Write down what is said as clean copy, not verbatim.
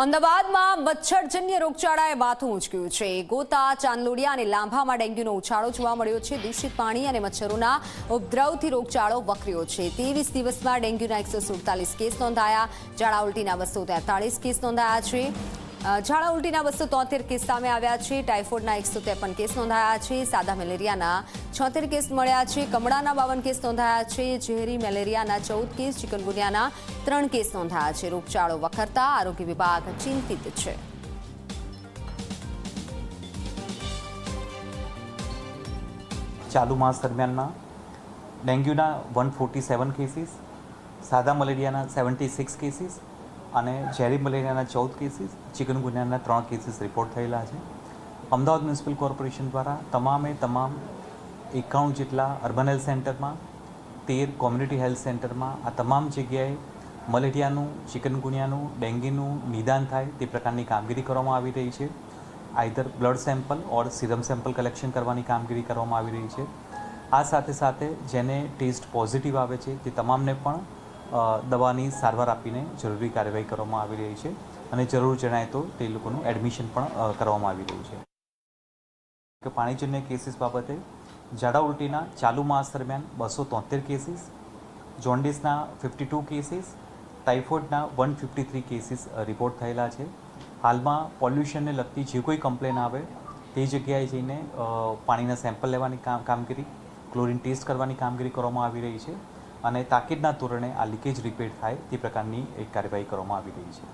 અમદાવાદમાં મચ્છરજન્ય રોગચાળાએ માથું ઊંચક્યું છે। ગોતા, ચાંદલોડિયા અને લાંભામાં ડેન્ગ્યુનો ઉછાળો જોવા મળ્યો છે। દૂષિત પાણી અને મચ્છરોના ઉપદ્રવથી રોગચાળો વકર્યો છે। 23 દિવસમાં ડેન્ગ્યુના 147 કેસ નોંધાયા। ઝાડા ઉલટીના 243 કેસ નોંધાયા છે। ઝાડા ઉલટીના 273 કેસ સામે આવ્યા છે। ટાઇફોઇડના 153 કેસ નોંધાયા છે। સાદા મેલેરિયાના 76 કેસ મળ્યા છે। કમળાના 52 કેસ નોંધાયા છે। ઝેરી મેલેરિયાના 14 કેસ, ચિકનગુનિયાના 3 કેસ નોંધાયા છે। રોગચાળો વખરતા આરોગ્ય વિભાગ ચિંતિત છે। ચાલુ માસ દરમિયાનમાં ડેન્ગ્યુના 147 કેસીસ, સાદા મલેરિયાના 76 કેસીસ અને ઝેરી મલેરિયાના 14 કેસીસ, ચિકનગુનિયાના 3 કેસીસ રિપોર્ટ થયેલા છે। અમદાવાદ મ્યુનિસિપલ કોર્પોરેશન દ્વારા તમામ 91 જેટલા અર્બન હેલ્થ સેન્ટરમાં, 13 કોમ્યુનિટી હેલ્થ સેન્ટરમાં આ તમામ જગ્યાએ મલેરિયાનું, ચિકનગુનિયાનું, ડેન્ગ્યુનું નિદાન થાય તે પ્રકારની કામગીરી કરવામાં આવી રહી છે। આઈધર બ્લડ સેમ્પલ ઓર સિરમ સેમ્પલ કલેક્શન કરવાની કામગીરી કરવામાં આવી રહી છે। આ સાથે સાથે જેને ટેસ્ટ પોઝિટિવ આવે છે તે તમામને પણ દવાની સારવાર આપીને જરૂરી કાર્યવાહી કરવામાં આવી રહી છે અને જરૂર જણાય તો તે લોકોનું એડમિશન પણ કરવામાં આવી રહ્યું છે। પાણીજન્ય કેસીસ બાબતે ઝાડા ઉલટીના ચાલુ માસ દરમિયાન 273 કેસીસ, જોન્ડિસના 52 કેસીસ, ટાઇફોઇડના 153 કેસીસ રિપોર્ટ થયેલા છે। હાલમાં પોલ્યુશનને લગતી જે કોઈ કમ્પ્લેન આવે તે જગ્યાએ જઈને પાણીના સેમ્પલ લેવાની કામગીરી, ક્લોરીન ટેસ્ટ કરવાની કામગીરી કરવામાં આવી રહી છે અને તાકીદના ધોરણે આ લીકેજ રિપેર થાય તે પ્રકારની એક કાર્યવાહી કરવામાં આવી રહી છે।